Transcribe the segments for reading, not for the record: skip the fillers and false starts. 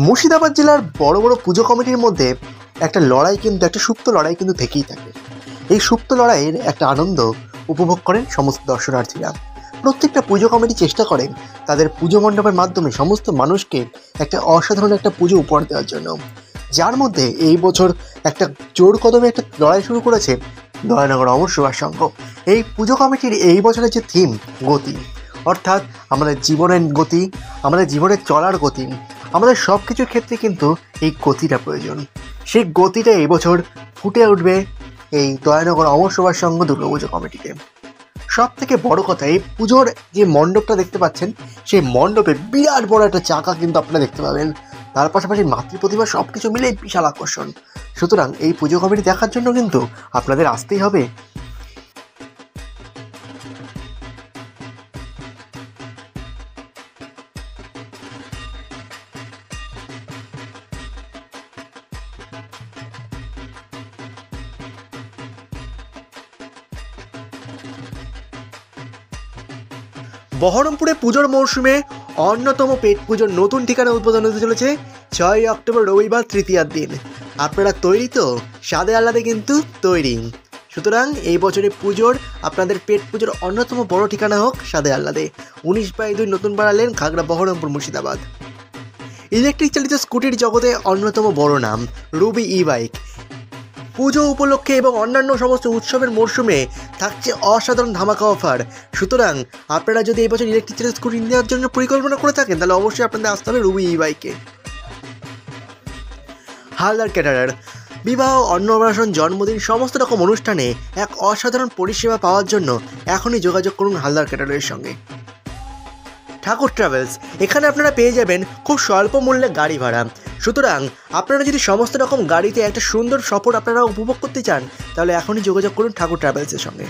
মুর্শিদাবাদ জেলার বড় বড় পুজো কমিটির মধ্যে একটা লড়াই কিন্তু একটা সুপ্ত লড়াই কিন্তু থেকেই থাকে। এই সুপ্ত লড়াইয়ের একটা আনন্দ উপভোগ করেন সমস্ত দর্শনার্থীরা। প্রত্যেকটা পুজো কমিটি চেষ্টা করেন তাদের পুজো মণ্ডপের মাধ্যমে সমস্ত মানুষকে একটা অসাধারণ একটা পুজো উপহার দেওয়ার জন্য, যার মধ্যে এই বছর একটা জোর কদমে একটা লড়াই শুরু করেছে দয়ানগর অমর সুভাষ সংঘ। এই পুজো কমিটির এই বছরের যে থিম গতি, অর্থাৎ আমাদের জীবনের গতি, আমাদের জীবনের চলার গতি, আমাদের সব কিছুর ক্ষেত্রে কিন্তু এই গতিটা প্রয়োজন। সেই গতিটা এই বছর ফুটে উঠবে এই দয়ানগর অমর সুভাষ সংঘ দুর্গাপুজো কমিটিকে। সব থেকে বড় কথা, এই পুজোর যে মণ্ডপটা দেখতে পাচ্ছেন, সেই মণ্ডপে বিরাট বড় একটা চাকা কিন্তু আপনারা দেখতে পাবেন। তার পাশাপাশি মাতৃ প্রতিমা সব কিছু মিলে বিশাল আকর্ষণ। সুতরাং এই পুজো কমিটি দেখার জন্য কিন্তু আপনাদের আসতেই হবে। বহরমপুরে পুজোর মরশুমে অন্যতম পেট পুজোর নতুন ঠিকানা উদ্বোধন হতে চলেছে 6 অক্টোবর রবিবার তৃতীয়ার দিন। আপনারা তৈরি তো? স্বাদে আহ্লাদে কিন্তু তৈরি। সুতরাং এই বছরে পুজোর আপনাদের পেট পুজোর অন্যতম বড় ঠিকানা হোক স্বাদে আহ্লাদে। 19/2 নতুন পাড়া লেন, খাগড়া, বহরমপুর, মুর্শিদাবাদ। ইলেকট্রিক চালিত স্কুটির জগতে অন্যতম বড় নাম রুবি ই বাইক। পুজো উপলক্ষে এবং অন্যান্য সমস্ত উৎসবের মরশুমে থাকছে অসাধারণ ধামাকা অফার। সুতরাং আপনারা যদি এই বছর ইলেকট্রিক চালিত স্কুটি নেওয়ার জন্য পরিকল্পনা করে থাকেন, তাহলে অবশ্যই আপনাদের আসতে হবে রুবি ই বাইকে। হালদার ক্যাটারার। বিবাহ, অন্নপ্রাশন, জন্মদিন সমস্ত রকম অনুষ্ঠানে এক অসাধারণ পরিষেবা পাওয়ার জন্য এখনই যোগাযোগ করুন হালদার ক্যাটারারের সঙ্গে। ঠাকুর ট্রাভেলস। এখানে আপনারা পেয়ে যাবেন খুব স্বল্প মূল্যে গাড়ি ভাড়া। সুতরাং আপনারা যদি সমস্ত রকম গাড়িতে একটা সুন্দর সফর আপনারা উপভোগ করতে চান, তাহলে এখনই যোগাযোগ করুন ঠাকুর ট্রাভেলসের সঙ্গে।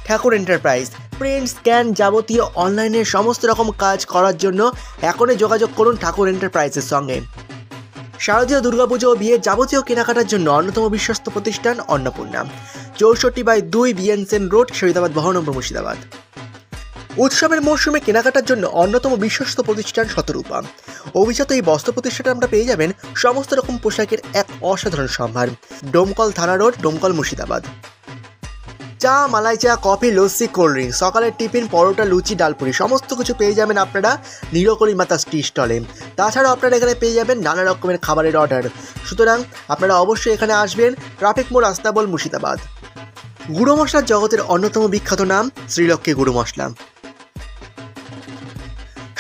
ঠাকুর এন্টারপ্রাইজ। প্রিন্ট, স্ক্যান, যাবতীয় অনলাইনের সমস্ত রকম কাজ করার জন্য এখনই যোগাযোগ করুন ঠাকুর এন্টারপ্রাইজের সঙ্গে। শারদীয় দুর্গাপুজো ও বিয়ের যাবতীয় কেনাকাটার জন্য অন্যতম বিশ্বস্ত প্রতিষ্ঠান অন্নপূর্ণা। 64/2 BN Sen road, Shahidabad, Baharampur, Murshidabad. উৎসবের মরশুমে কেনাকাটার জন্য অন্যতম বিশ্বস্ত প্রতিষ্ঠান শতরূপা। অভিজাত এই বস্ত্র প্রতিষ্ঠানে আমরা পেয়ে যাবেন সমস্ত রকম পোশাকের এক অসাধারণ সম্ভার। ডোমকল থানা রোড, ডোমকল, মুর্শিদাবাদ। চা, মালাই চা, কফি, লস্যি, কোল্ড ড্রিঙ্ক, সকালের টিফিন, পরোটা, লুচি, ডালপুরি সমস্ত কিছু পেয়ে যাবেন আপনারা নীলকলি মাতা টি স্টলে। তাছাড়াও আপনারা এখানে পেয়ে যাবেন নানা রকমের খাবারের অর্ডার। সুতরাং আপনারা অবশ্যই এখানে আসবেন। ট্রাফিক মোড়, আস্তাবল, মুর্শিদাবাদ। গুঁড়ো মশলার জগতের অন্যতম বিখ্যাত নাম শ্রীলক্ষ্মী গুঁড়ো মশলা।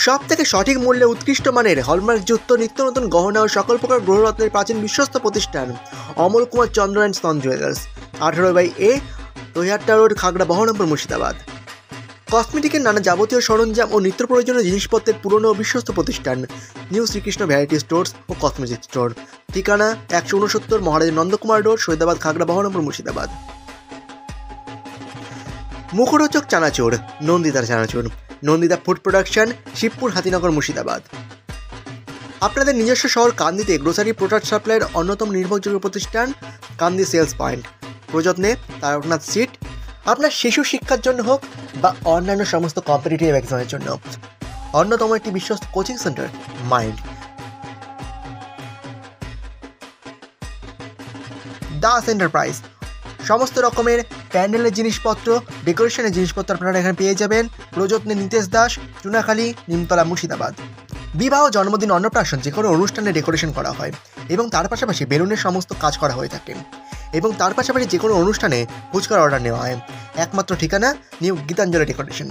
সব থেকে সঠিক মূল্যে উৎকৃষ্ট মানের হলমার্কযুক্ত নিত্য নতুন গহনা ও সকল প্রকার গ্রহরত্নের প্রাচীন বিশ্বস্ত প্রতিষ্ঠান Amal Kumar Chandra and son jewellers. 18/A, Rohiatta road, Khagra, Baharampur, Murshidabad. কসমেটিকের নানা যাবতীয় সরঞ্জাম ও নিত্য প্রয়োজনীয় জিনিসপত্রের পুরনো ও বিশ্বস্ত প্রতিষ্ঠান নিউ শ্রীকৃষ্ণ ভ্যারাইটি স্টোর্স ও কসমেটিক স্টোর। ঠিকানা 169 মহারাজ নন্দকুমার রোড, শহীদাবাদ, খাগড়া, বহরমপুর, মুর্শিদাবাদ। মুখরোচক চানাচুর, নন্দিতার চানাচুর। Nandita food production, Shibpur, Hatinagar, Murshidabad. আপনাদের নিজস্ব শহর কান্দিতে গ্রোসারি প্রোডাক্ট সাপ্লাইয়ের অন্যতম নির্ভরযোগ্য প্রতিষ্ঠান কান্দি সেলস পয়েন্ট। প্রযত্নে তারকনাথ সিট। আপনার শিশু শিক্ষার জন্য হোক বা অন্যান্য সমস্ত কম্পিটিটিভ এক্সামের জন্য অন্যতম একটি বিশ্বস্ত coaching centre mind. Das enterprise. সমস্ত রকমের প্যান্ডেলের জিনিসপত্র, ডেকোরেশনের জিনিসপত্র আপনারা এখানে পেয়ে যাবেন। প্রযত্নে নিতেশ দাস, চুনাখালী, নিমতলা, মুর্শিদাবাদ। বিবাহ, জন্মদিন, অন্নপ্রাশন যে কোনো অনুষ্ঠানে ডেকোরেশন করা হয় এবং তার পাশাপাশি বেলুনের সমস্ত কাজ করা হয়ে থাকে এবং তার পাশাপাশি যে কোনো অনুষ্ঠানে ফুচকার অর্ডার নেওয়া হয়। একমাত্র ঠিকানা নিউ গীতাঞ্জলি ডেকোরেশন।